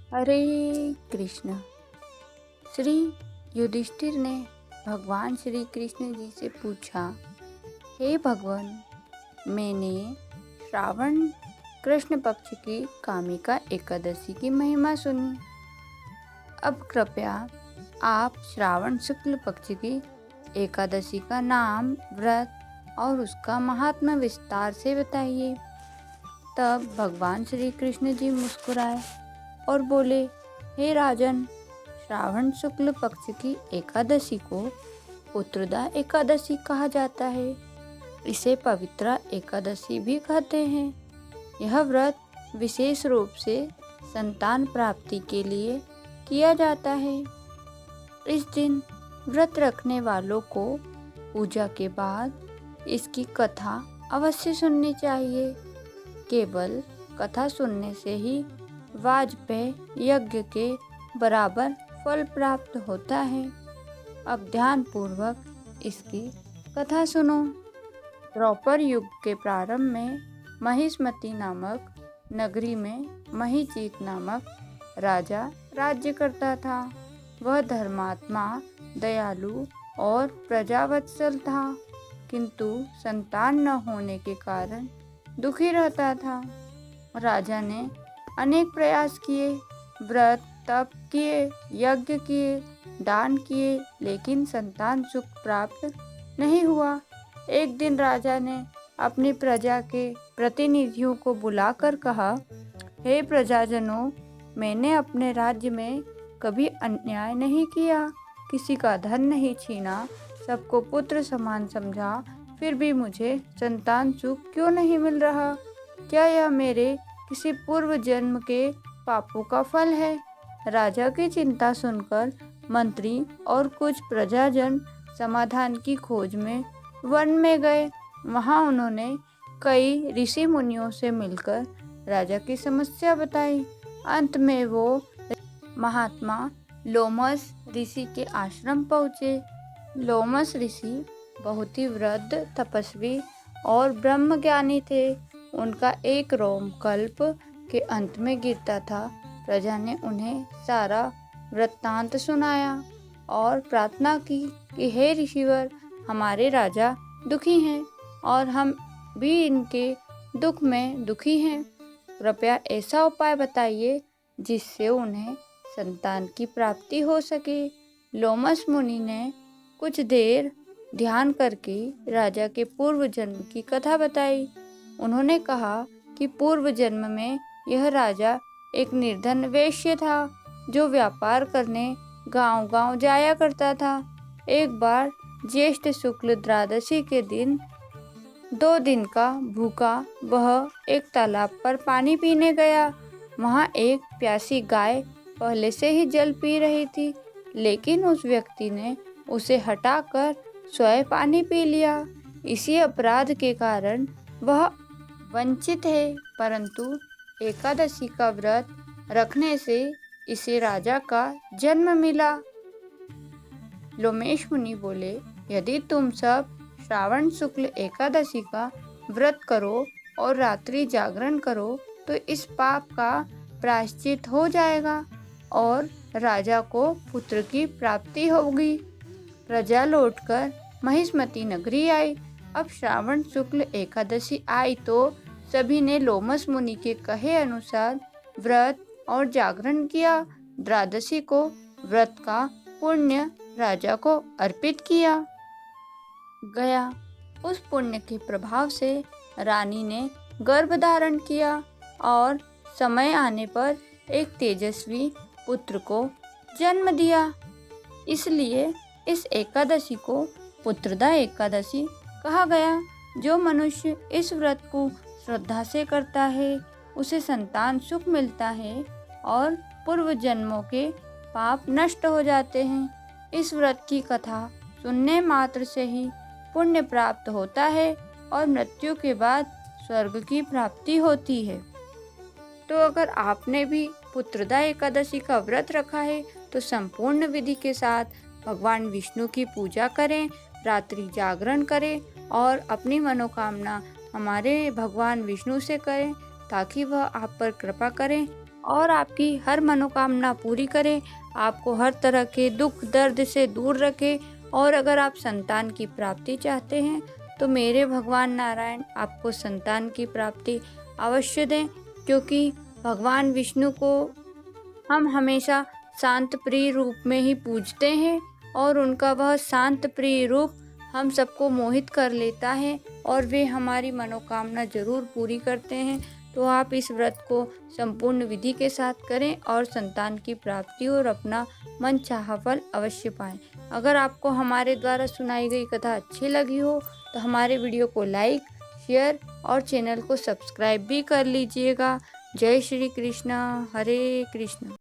हरे कृष्ण। श्री युधिष्ठिर ने भगवान श्री कृष्ण जी से पूछा, हे भगवान, मैंने श्रावण कृष्ण पक्ष की कामिका एकादशी की महिमा सुनी। अब कृपया आप श्रावण शुक्ल पक्ष की एकादशी का नाम, व्रत और उसका महात्म्य विस्तार से बताइए। तब भगवान श्री कृष्ण जी मुस्कुराए और बोले, हे राजन, श्रावण शुक्ल पक्ष की एकादशी को पुत्रदा एकादशी कहा जाता है। इसे पवित्रा एकादशी भी कहते हैं। यह व्रत विशेष रूप से संतान प्राप्ति के लिए किया जाता है। इस दिन व्रत रखने वालों को पूजा के बाद इसकी कथा अवश्य सुननी चाहिए। केवल कथा सुनने से ही वाजपेय यज्ञ के बराबर फल प्राप्त होता है। अब ध्यान पूर्वक इसकी कथा सुनो। द्वापर युग के प्रारंभ में महिष्मति नामक नगरी में महीचीत नामक राजा राज्य करता था। वह धर्मात्मा, दयालु और प्रजावत्सल था, किंतु संतान न होने के कारण दुखी रहता था। राजा ने अनेक प्रयास किए, व्रत तप किए, यज्ञ किए, दान किए, लेकिन संतान सुख प्राप्त नहीं हुआ। एक दिन राजा ने अपनी प्रजा के प्रतिनिधियों को बुलाकर कहा, हे प्रजाजनों, मैंने अपने राज्य में कभी अन्याय नहीं किया, किसी का धन नहीं छीना, सबको पुत्र समान समझा, फिर भी मुझे संतान सुख क्यों नहीं मिल रहा? क्या यह मेरे किसी पूर्व जन्म के पापों का फल है? राजा की चिंता सुनकर मंत्री और कुछ प्रजाजन समाधान की खोज में वन में गए। वहां उन्होंने कई ऋषि मुनियों से मिलकर राजा की समस्या बताई। अंत में वो महात्मा लोमस ऋषि के आश्रम पहुँचे। लोमस ऋषि बहुत ही वृद्ध, तपस्वी और ब्रह्मज्ञानी थे। उनका एक रोम कल्प के अंत में गिरता था। प्रजा ने उन्हें सारा वृत्तांत सुनाया और प्रार्थना की कि हे ऋषिवर, हमारे राजा दुखी हैं और हम भी इनके दुख में दुखी हैं। कृपया ऐसा उपाय बताइए जिससे उन्हें संतान की प्राप्ति हो सके। लोमस मुनि ने कुछ देर ध्यान करके राजा के पूर्व जन्म की कथा बताई। उन्होंने कहा कि पूर्व जन्म में यह राजा एक निर्धन वेश्य था जो व्यापार करने गांव-गांव जाया करता था। एक बार ज्येष्ठ शुक्ल द्वादशी के दिन 2 दिन का भूखा वह एक तालाब पर पानी पीने गया। वहां एक प्यासी गाय पहले से ही जल पी रही थी, लेकिन उस व्यक्ति ने उसे हटाकर स्वयं पानी पी लिया। इसी अपराध के कारण वह वंचित है, परंतु एकादशी का व्रत रखने से इसे राजा का जन्म मिला। लोमेश मुनि बोले, यदि तुम सब श्रावण शुक्ल एकादशी का व्रत करो और रात्रि जागरण करो तो इस पाप का प्रायश्चित हो जाएगा और राजा को पुत्र की प्राप्ति होगी। प्रजा लौटकर महिष्मति नगरी आई। अब श्रावण शुक्ल एकादशी आई तो सभी ने लोमस मुनि के कहे अनुसार व्रत और जागरण किया। द्वादशी को व्रत का पुण्य राजा को अर्पित किया गया। उस पुण्य के प्रभाव से रानी ने गर्भ धारण किया और समय आने पर एक तेजस्वी पुत्र को जन्म दिया। इसलिए इस एकादशी को पुत्रदा एकादशी कहा गया। जो मनुष्य इस व्रत को श्रद्धा से करता है, उसे संतान सुख मिलता है और पूर्व जन्मों के पाप नष्ट हो जाते हैं। इस व्रत की कथा सुनने मात्र से ही पुण्य प्राप्त होता है और मृत्यु के बाद स्वर्ग की प्राप्ति होती है। तो अगर आपने भी पुत्रदा एकादशी का व्रत रखा है तो संपूर्ण विधि के साथ भगवान विष्णु की पूजा करें, रात्रि जागरण करें और अपनी मनोकामना हमारे भगवान विष्णु से करें ताकि वह आप पर कृपा करें और आपकी हर मनोकामना पूरी करे, आपको हर तरह के दुख दर्द से दूर रखे। और अगर आप संतान की प्राप्ति चाहते हैं तो मेरे भगवान नारायण आपको संतान की प्राप्ति अवश्य दें, क्योंकि भगवान विष्णु को हम हमेशा शांत प्रिय रूप में ही पूजते हैं और उनका वह शांत प्रिय रूप हम सबको मोहित कर लेता है और वे हमारी मनोकामना जरूर पूरी करते हैं। तो आप इस व्रत को संपूर्ण विधि के साथ करें और संतान की प्राप्ति और अपना मन चाहा फल अवश्य पाएं। अगर आपको हमारे द्वारा सुनाई गई कथा अच्छी लगी हो तो हमारे वीडियो को लाइक, शेयर और चैनल को सब्सक्राइब भी कर लीजिएगा। जय श्री कृष्ण, हरे कृष्ण।